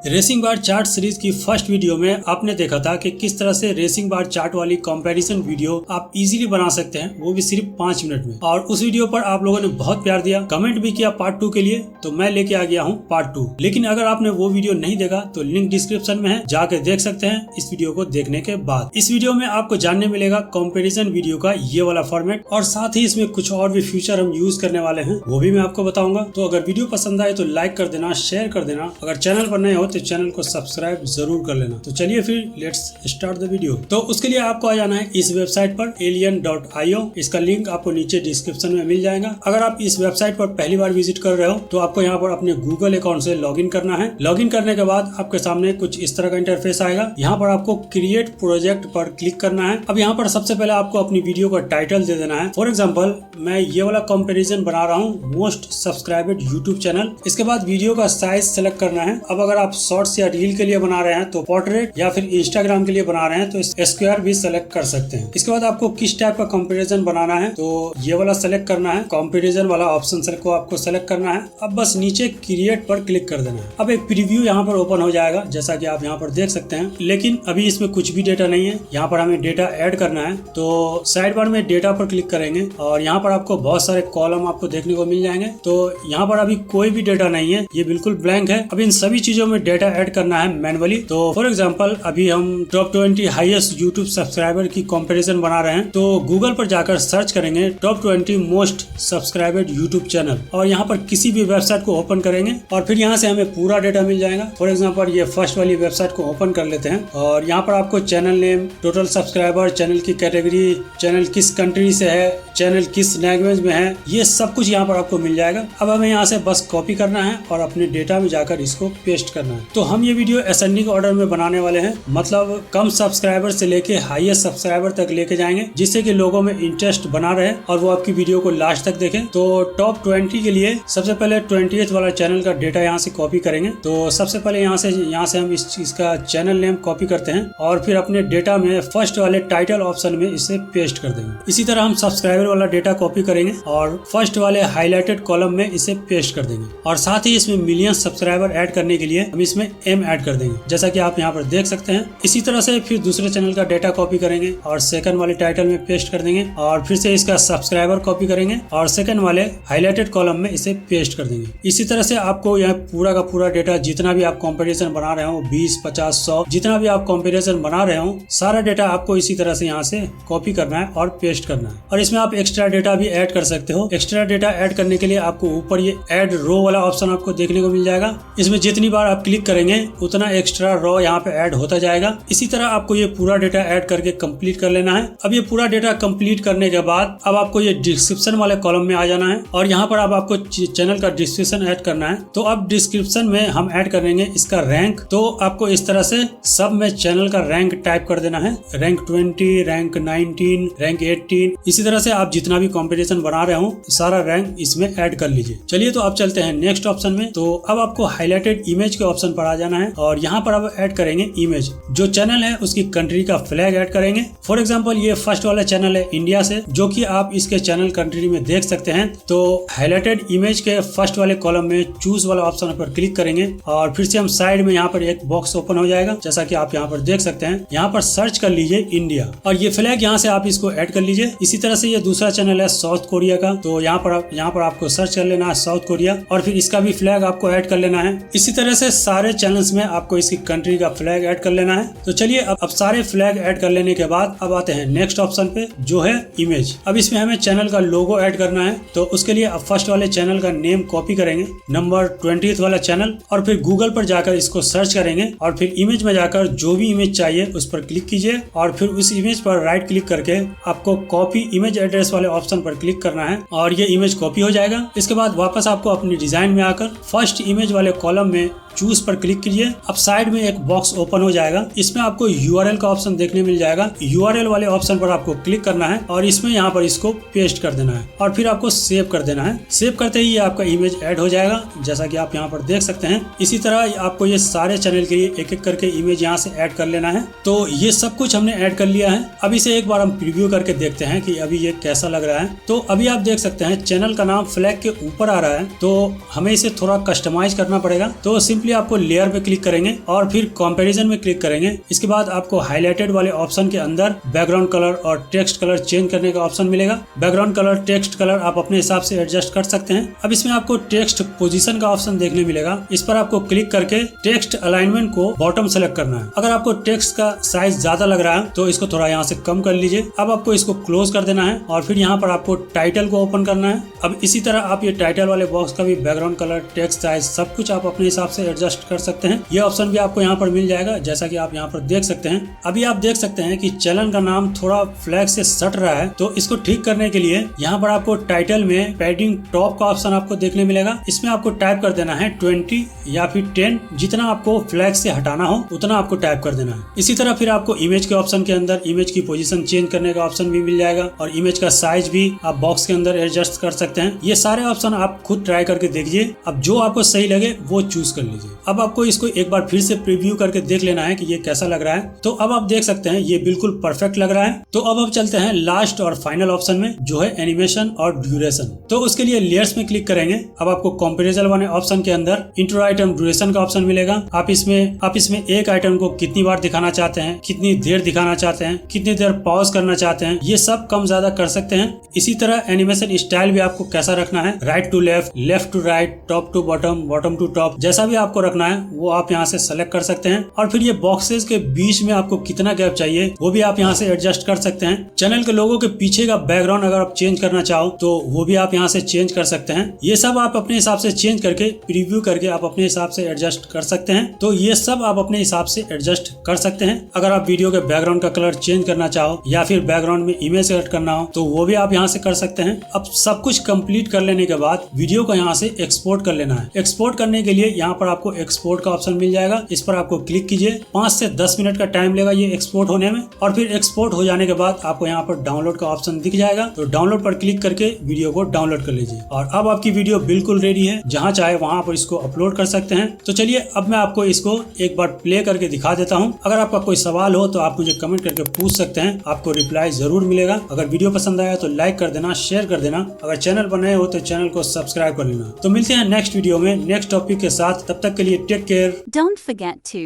Racing bar chart series की first video में आपने देखा था कि किस तरह से रेसिंग बार चार्ट वाली कंपैरिजन वीडियो आप इजीली बना सकते हैं, वो भी सिर्फ 5 मिनट में। और उस वीडियो पर आप लोगों ने बहुत प्यार दिया, कमेंट भी किया पार्ट 2 के लिए, तो मैं लेके आ गया हूँ पार्ट 2। लेकिन अगर आपने वो वीडियो नहीं देखा तो लिंक डिस्क्रिप्शन में है, जाके देख सकते हैं इस वीडियो को देखने के बाद। इस वीडियो में आपको जानने मिलेगा कंपैरिजन वीडियो का ये वाला फॉर्मेट, और साथ ही इसमें कुछ और भी फीचर हम यूज करने वाले हैं, वो भी मैं आपको बताऊंगा। तो अगर वीडियो पसंद आए तो लाइक कर देना, शेयर कर देना, अगर चैनल पर नए हो तो चैनल को सब्सक्राइब जरूर कर लेना। तो चलिए फिर लेट्स स्टार्ट द वीडियो। तो उसके लिए आपको आ जाना है इस वेबसाइट पर alien.io। इसका लिंक आपको नीचे डिस्क्रिप्शन में मिल जाएगा। अगर आप इस वेबसाइट पर पहली बार विजिट कर रहे हो तो आपको यहाँ पर अपने गूगल अकाउंट से लॉगिन करना है। लॉगिन करने के बाद आपके सामने कुछ इस तरह का इंटरफेस आएगा। यहाँ पर आपको क्रिएट प्रोजेक्ट पर क्लिक करना है। अब यहाँ पर सबसे पहले आपको अपनी वीडियो का टाइटल दे देना है। फॉर एग्जाम्पल मैं ये वाला कंपेरिजन बना रहा हूँ मोस्ट सब्सक्राइब्ड यूट्यूब चैनल। इसके बाद वीडियो का साइज सेलेक्ट करना है। अब अगर आप शॉर्ट्स या रील के लिए बना रहे हैं तो पोर्ट्रेट, या फिर इंस्टाग्राम के लिए बना रहे हैं तो स्क्वायर भी सेलेक्ट कर सकते हैं। इसके बाद आपको किस टाइप का कंपैरिजन बनाना है तो ये वाला सेलेक्ट करना है। कंपैरिजन वाला ऑप्शन को आपको सेलेक्ट करना है। अब बस नीचे क्रिएट पर क्लिक कर देना है। अब एक प्रीव्यू यहाँ पर ओपन हो जाएगा, जैसा कि आप यहाँ पर देख सकते हैं। लेकिन अभी इसमें कुछ भी डेटा नहीं है। यहाँ पर हमें डेटा ऐड करना है, तो साइड बार में डेटा पर क्लिक करेंगे और यहाँ पर आपको बहुत सारे कॉलम आपको देखने को मिल जाएंगे। तो यहाँ पर अभी कोई भी डेटा नहीं है, ये बिल्कुल ब्लैंक है। अब इन सभी चीजों में डेटा ऐड करना है मैनुअली। तो फॉर एग्जांपल अभी हम टॉप 20 हाईएस्ट यूट्यूब सब्सक्राइबर की कंपैरिजन बना रहे हैं, तो गूगल पर जाकर सर्च करेंगे टॉप 20 मोस्ट सब्सक्राइबर्ड यूट्यूब चैनल, और यहाँ पर किसी भी वेबसाइट को ओपन करेंगे और फिर यहाँ से हमें पूरा डेटा मिल जाएगा। फॉर एग्जांपल ये फर्स्ट वाली वेबसाइट को ओपन कर लेते हैं और यहाँ पर आपको channel name, total subscriber, channel की कैटेगरी, चैनल किस कंट्री से है, चैनल किस लैंग्वेज में है, ये सब कुछ यहाँ पर आपको मिल जाएगा। अब हमें यहाँ से बस कॉपी करना है और अपने डेटा में जाकर इसको पेस्ट करना है। तो हम ये वीडियो असेंडिंग ऑर्डर में बनाने वाले हैं, मतलब कम सब्सक्राइबर से लेके हाईएस्ट सब्सक्राइबर तक लेके जाएंगे, जिससे कि लोगों में इंटरेस्ट बना रहे और वो आपकी वीडियो को लास्ट तक देखें। तो टॉप 20 के लिए सबसे पहले 20th वाला चैनल का डेटा यहाँ से कॉपी करेंगे। तो सबसे पहले यहाँ से हम इसका चैनल नेम कॉपी करते हैं और फिर अपने डेटा में फर्स्ट वाले टाइटल ऑप्शन में इसे पेस्ट कर देंगे। इसी तरह हम सब्सक्राइबर वाला डेटा कॉपी करेंगे और फर्स्ट वाले हाईलाइटेड कॉलम में इसे पेस्ट कर देंगे, और साथ ही इसमें मिलियन सब्सक्राइबर ऐड करने के लिए हम इसमें M ऐड कर देंगे, जैसा कि आप यहाँ पर देख सकते हैं। इसी तरह से फिर दूसरे चैनल का डेटा कॉपी करेंगे और सेकंड वाले टाइटल में पेस्ट कर देंगे, और फिर से इसका सब्सक्राइबर कॉपी करेंगे और सेकंड वाले हाईलाइटेड कॉलम में इसे पेस्ट कर देंगे। इसी तरह से आपको यह पूरा का पूरा डेटा, जितना भी आप कंपैरिजन बना रहे हो, 20, 50, 100, जितना भी आप कंपैरिजन बना रहे हो, सारा डेटा आपको इसी तरह से यहाँ से कॉपी करना है और पेस्ट करना है। और इसमें आप एक्स्ट्रा डेटा भी ऐड कर सकते हो। एक्स्ट्रा डेटा ऐड करने के लिए आपको ऊपर ये ऐड रो वाला ऑप्शन आपको देखने को मिल जाएगा। इसमें जितनी बार आप क्लिक करेंगे उतना एक्स्ट्रा रो यहाँ पे ऐड होता जाएगा। इसी तरह आपको ये पूरा डेटा ऐड करके कंप्लीट कर लेना है। अब ये पूरा डेटा कंप्लीट करने के बाद अब आपको ये डिस्क्रिप्शन वाले कॉलम में आ जाना है और यहाँ पर अब आपको चैनल का डिस्क्रिप्शन ऐड करना है। तो अब डिस्क्रिप्शन में हम ऐड करेंगे इसका रैंक। तो आपको इस तरह से सब में चैनल का रैंक टाइप कर देना है, रैंक 20, रैंक 19, रैंक 18। इसी तरह से आप जितना भी कंपैरिजन बना रहे हो सारा रैंक इसमें ऐड कर लीजिए। चलिए तो आप चलते हैं नेक्स्ट ऑप्शन में। तो अब आपको हाईलाइटेड इमेज के ऑप्शन पर आ जाना है और यहाँ पर अब ऐड करेंगे इमेज। जो चैनल है उसकी कंट्री का फ्लैग ऐड करेंगे। फॉर एग्जांपल ये फर्स्ट वाला चैनल है इंडिया से, जो कि आप इसके चैनल कंट्री में देख सकते हैं। तो हाईलाइटेड इमेज के फर्स्ट वाले कॉलम में चूज वाला ऑप्शन पर क्लिक करेंगे और फिर से हम साइड में यहाँ पर एक बॉक्स ओपन हो जाएगा, जैसा कि आप यहाँ पर देख सकते हैं। यहाँ पर सर्च कर लीजिए इंडिया और ये फ्लैग यहाँ से आप इसको ऐड कर लीजिए। इसी तरह से ये दूसरा चैनल है साउथ कोरिया का, तो यहाँ पर आपको सर्च कर लेना है साउथ कोरिया और फिर इसका भी फ्लैग आपको ऐड कर लेना है। इसी तरह से सारे चैनल्स में आपको इसकी कंट्री का फ्लैग ऐड कर लेना है। तो चलिए अब सारे फ्लैग ऐड कर लेने के बाद अब आते हैं नेक्स्ट ऑप्शन पे, जो है इमेज। अब इसमें हमें चैनल का लोगो ऐड करना है। तो उसके लिए अब फर्स्ट वाले चैनल का नेम कॉपी करेंगे, नंबर 20th वाला चैनल, और फिर गूगल पर जाकर इसको सर्च करेंगे और फिर इमेज में जाकर जो भी इमेज चाहिए उस पर क्लिक कीजिए और फिर उस इमेज पर राइट क्लिक करके आपको कॉपी इमेज एड्रेस वाले ऑप्शन पर क्लिक करना है और ये इमेज कॉपी हो जाएगा। इसके बाद वापस आपको अपनी डिजाइन में आकर फर्स्ट इमेज वाले कॉलम में चूज पर क्लिक कीजिए। अब साइड में एक बॉक्स ओपन हो जाएगा, इसमें आपको URL का ऑप्शन देखने मिल जाएगा। URL वाले ऑप्शन पर आपको क्लिक करना है और इसमें यहाँ पर इसको पेस्ट कर देना है और फिर आपको सेव कर देना है। सेव करते ही आपका इमेज ऐड हो जाएगा, जैसा कि आप यहाँ पर देख सकते हैं। इसी तरह आपको ये सारे चैनल के लिए एक एक करके इमेज यहाँ से ऐड कर लेना है। तो ये सब कुछ हमने ऐड कर लिया है। अब इसे एक बार हम प्रीव्यू करके देखते हैं कि अभी ये कैसा लग रहा है। तो अभी आप देख सकते हैं चैनल का नाम फ्लैग के ऊपर आ रहा है, तो हमें इसे थोड़ा कस्टमाइज करना पड़ेगा। तो सिंपली आपको लेयर पे क्लिक करेंगे और फिर कंपैरिजन में क्लिक करेंगे। इसके बाद आपको हाईलाइटेड वाले ऑप्शन के अंदर बैकग्राउंड कलर और टेक्स्ट कलर चेंज करने का ऑप्शन मिलेगा। बैकग्राउंड कलर, टेक्स्ट कलर आप अपने हिसाब से एडजस्ट कर सकते हैं। अब इसमें आपको टेक्स्ट पोजीशन का ऑप्शन देखने मिलेगा। इस पर आपको क्लिक करके टेक्स्ट अलाइनमेंट को बॉटम सेलेक्ट करना है। अगर आपको टेक्स्ट का साइज ज्यादा लग रहा है तो इसको थोड़ा यहाँ से कम कर लीजिए। अब आपको इसको क्लोज कर देना है और फिर यहाँ पर आपको टाइटल को ओपन करना है। अब इसी तरह आप ये टाइटल वाले बॉक्स का भी बैकग्राउंड कलर, टेक्स्ट साइज सब कुछ आप अपने हिसाब से एडजस्ट कर सकते हैं। ये ऑप्शन भी आपको यहाँ पर मिल जाएगा, जैसा कि आप यहाँ पर देख सकते हैं। अभी आप देख सकते हैं कि चैनल का नाम थोड़ा फ्लैग से सट रहा है, तो इसको ठीक करने के लिए यहाँ पर आपको टाइटल में पैडिंग टॉप का ऑप्शन आपको देखने मिलेगा। इसमें आपको टाइप कर देना है 20 या फिर 10, जितना आपको फ्लैग से हटाना हो उतना आपको टाइप कर देना है। इसी तरह फिर आपको इमेज के ऑप्शन के अंदर इमेज की पोजीशन चेंज करने का ऑप्शन भी मिल जाएगा और इमेज का साइज भी आप बॉक्स के अंदर एडजस्ट कर सकते हैं। ये सारे ऑप्शन आप खुद ट्राई करके देखिए। अब जो आपको सही लगे वो चूज कर लीजिए। अब आपको इसको एक बार फिर से प्रीव्यू करके देख लेना है कि ये कैसा लग रहा है। तो अब आप देख सकते हैं ये बिल्कुल परफेक्ट लग रहा है। तो अब हम चलते हैं लास्ट और फाइनल ऑप्शन में, जो है एनिमेशन और ड्यूरेशन। तो उसके लिए लेयर्स में क्लिक करेंगे। अब आपको कंपैरिजन वाले ऑप्शन के अंदर इंट्रो आइटम ड्यूरेशन का ऑप्शन मिलेगा। आप इसमें एक आइटम को कितनी बार दिखाना चाहते हैं, कितनी देर दिखाना चाहते हैं, कितनी देर पॉज करना चाहते हैं, ये सब कम ज्यादा कर सकते हैं। इसी तरह एनिमेशन स्टाइल भी आपको कैसा रखना है, right to left, left to right, top to bottom, bottom to top, जैसा भी आपको रखना है वो आप यहाँ से सेलेक्ट कर सकते हैं। और फिर ये बॉक्सेस के बीच में आपको कितना गैप चाहिए वो भी आप यहाँ से एडजस्ट कर सकते हैं। चैनल के लोगों के पीछे का बैकग्राउंड अगर आप चेंज करना चाहो तो वो भी आप यहाँ से चेंज कर सकते हैं। ये सब आप अपने हिसाब से चेंज करके प्रीव्यू करके आप अपने हिसाब से एडजस्ट कर सकते हैं। तो ये सब आप अपने हिसाब से एडजस्ट कर सकते हैं। अगर आप वीडियो के बैकग्राउंड का कलर चेंज करना चाहो या फिर बैकग्राउंड में इमेज एड करना हो तो वो भी आप यहाँ से कर सकते हैं। अब सब कुछ कंप्लीट कर लेने के बाद वीडियो को यहाँ से एक्सपोर्ट कर लेना है। एक्सपोर्ट करने के लिए यहाँ पर आपको एक्सपोर्ट का ऑप्शन मिल जाएगा। इस पर आपको क्लिक कीजिए। 5 से 10 मिनट का टाइम लेगा ये एक्सपोर्ट होने में। और फिर एक्सपोर्ट हो जाने के बाद आपको यहाँ पर डाउनलोड का ऑप्शन दिख जाएगा। तो डाउनलोड पर क्लिक करके वीडियो को डाउनलोड कर लीजिए और अब आपकी वीडियो बिल्कुल रेडी है। जहाँ चाहे वहाँ पर इसको अपलोड कर सकते हैं। तो चलिए अब मैं आपको इसको एक बार प्ले करके दिखा देता हूँ। अगर आपका कोई सवाल हो तो आप मुझे कमेंट करके पूछ सकते हैं, आपको रिप्लाई जरूर मिलेगा। अगर वीडियो पसंद आया तो लाइक कर देना, शेयर कर देना। अगर चैनल पर नए हो तो चैनल को सब्सक्राइब कर लेना। तो मिलते हैं नेक्स्ट वीडियो में नेक्स्ट टॉपिक के साथ। तब तक के लिए take care. Don't forget to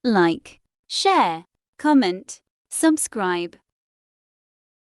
like, share, comment, subscribe.